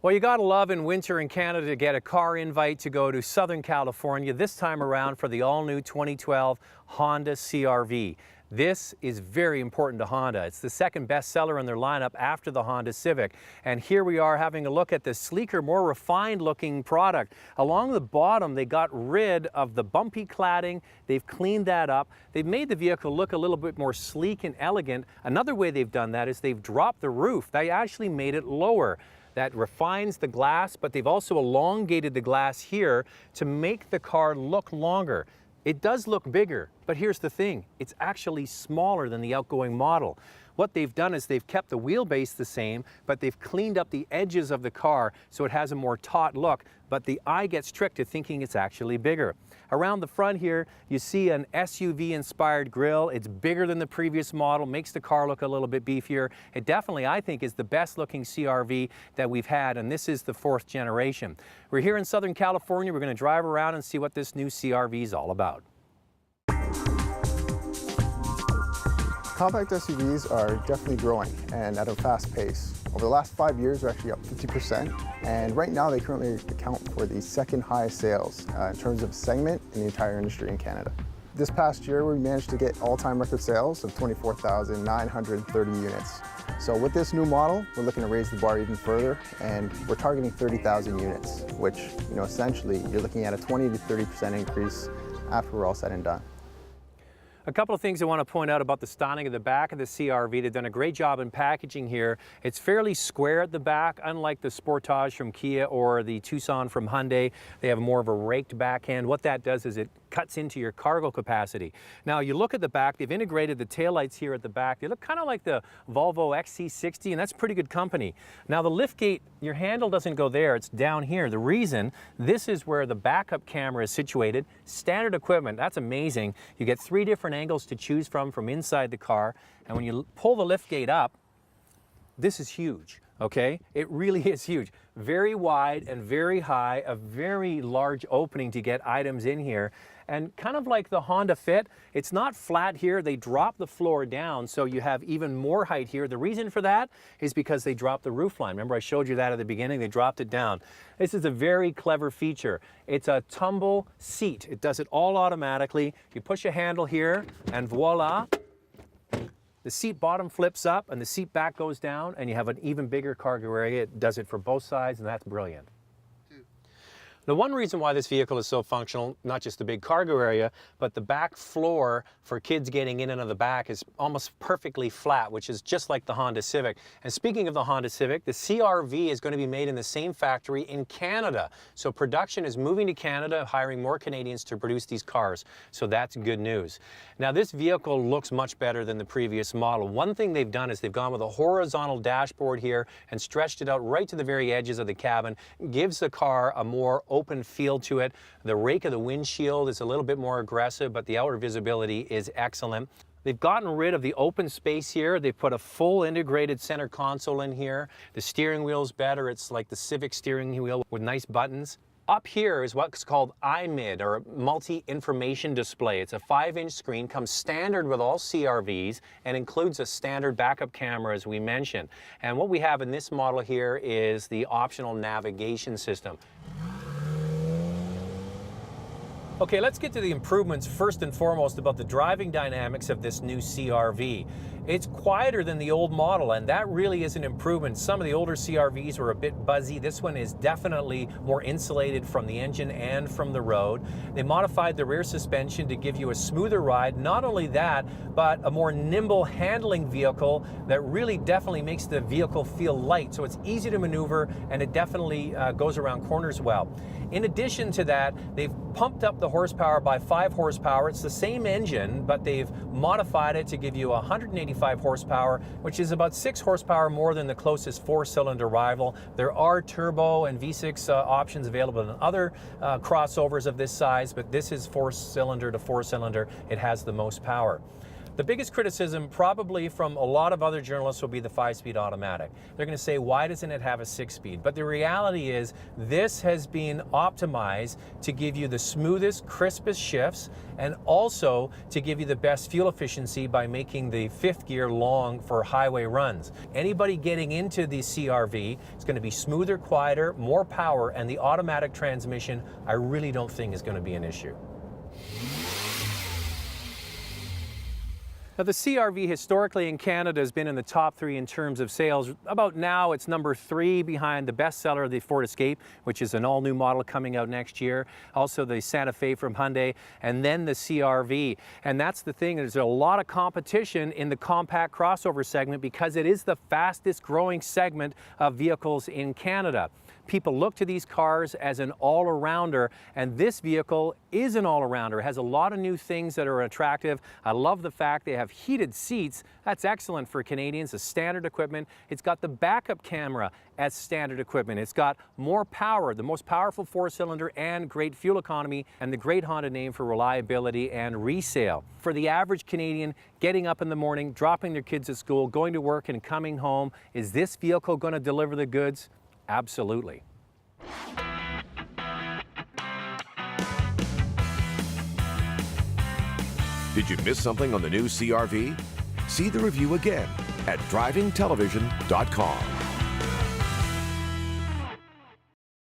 Well, you gotta love in winter in Canada to get a car invite to go to Southern California, this time around for the all-new 2012 Honda CR-V. This is very important to Honda. It's the second best seller in their lineup after the Honda Civic. And here we are having a look at the sleeker, more refined looking product. Along the bottom, they got rid of the bumpy cladding. They've cleaned that up. They've made the vehicle look a little bit more sleek and elegant. Another way they've done that is they've dropped the roof. They actually made it lower. That refines the glass, but they've also elongated the glass here to make the car look longer. It does look bigger, but here's the thing, it's actually smaller than the outgoing model. What they've done is they've kept the wheelbase the same, but they've cleaned up the edges of the car so it has a more taut look, but the eye gets tricked to thinking it's actually bigger. Around the front here, you see an SUV-inspired grille. It's bigger than the previous model, makes the car look a little bit beefier. It definitely, I think, is the best-looking CR-V that we've had, and this is the 4th generation. We're here in Southern California. We're going to drive around and see what this new CR-V is all about. Compact SUVs are definitely growing and at a fast pace. Over the last 5 years, they're actually up 50%, and right now they currently account for the second highest sales in terms of segment in the entire industry in Canada. This past year, we managed to get all-time record sales of 24,930 units. So with this new model, we're looking to raise the bar even further, and we're targeting 30,000 units, which, essentially, you're looking at a 20 to 30% increase after we're all said and done. A couple of things I want to point out about the styling of the back of the CR-V. They've done a great job in packaging here. It's fairly square at the back, unlike the Sportage from Kia or the Tucson from Hyundai. They have more of a raked back end. What that does is it cuts into your cargo capacity. Now you look at the back, they've integrated the taillights here at the back. They look kind of like the Volvo XC60, and that's pretty good company. Now the liftgate, your handle doesn't go there, it's down here. The reason, this is where the backup camera is situated. Standard equipment, that's amazing. You get 3 different angles to choose from inside the car, and when you pull the liftgate up, this is huge. Okay, it really is huge. Very wide and very high, a very large opening to get items in here. And kind of like the Honda Fit, it's not flat here. They drop the floor down so you have even more height here. The reason for that is because they dropped the roof line. Remember I showed you that at the beginning, they dropped it down. This is a very clever feature. It's a tumble seat. It does it all automatically. You push a handle here and voila. The seat bottom flips up and the seat back goes down, and you have an even bigger cargo area. It does it for both sides, and that's brilliant. The one reason why this vehicle is so functional, not just the big cargo area, but the back floor for kids getting in and out of the back is almost perfectly flat, which is just like the Honda Civic. And speaking of the Honda Civic, the CR-V is going to be made in the same factory in Canada. So production is moving to Canada, hiring more Canadians to produce these cars. So that's good news. Now this vehicle looks much better than the previous model. One thing they've done is they've gone with a horizontal dashboard here and stretched it out right to the very edges of the cabin. Gives the car a more open feel to it. The rake of the windshield is a little bit more aggressive, but the outer visibility is excellent. They've gotten rid of the open space here. They've put a full integrated center console in here. The steering wheel's better. It's like the Civic steering wheel with nice buttons. Up here is what's called iMid, or multi-information display. It's a 5-inch screen, comes standard with all CR-Vs, and includes a standard backup camera, as we mentioned. And what we have in this model here is the optional navigation system. Okay, let's get to the improvements first and foremost about the driving dynamics of this new CR-V. It's quieter than the old model, and that really is an improvement. Some of the older CR-Vs were a bit buzzy. This one is definitely more insulated from the engine and from the road. They modified the rear suspension to give you a smoother ride. Not only that, but a more nimble handling vehicle that really definitely makes the vehicle feel light. So it's easy to maneuver, and it definitely goes around corners well. In addition to that, they've pumped up the horsepower by 5 horsepower. It's the same engine, but they've modified it to give you 185 horsepower, which is about 6 horsepower more than the closest 4-cylinder rival. There are turbo and V6 options available in other crossovers of this size, but this is 4-cylinder to 4-cylinder. It has the most power. The biggest criticism probably from a lot of other journalists will be the 5-speed automatic. They're going to say, why doesn't it have a 6-speed? But the reality is this has been optimized to give you the smoothest, crispest shifts and also to give you the best fuel efficiency by making the 5th gear long for highway runs. Anybody getting into the CR-V is going to be smoother, quieter, more power, and the automatic transmission I really don't think is going to be an issue. Now, the CR-V historically in Canada has been in the top 3 in terms of sales. About now, it's number 3 behind the bestseller, the Ford Escape, which is an all-new model coming out next year. Also, the Santa Fe from Hyundai, and then the CR-V. And that's the thing, there's a lot of competition in the compact crossover segment because it is the fastest growing segment of vehicles in Canada. People look to these cars as an all-arounder, and this vehicle is an all-arounder. It has a lot of new things that are attractive. I love the fact they have heated seats. That's excellent for Canadians, the standard equipment. It's got the backup camera as standard equipment. It's got more power, the most powerful 4-cylinder and great fuel economy, and the great Honda name for reliability and resale. For the average Canadian getting up in the morning, dropping their kids at school, going to work and coming home, is this vehicle going to deliver the goods? Absolutely. Did you miss something on the new CR-V? See the review again at drivingtelevision.com.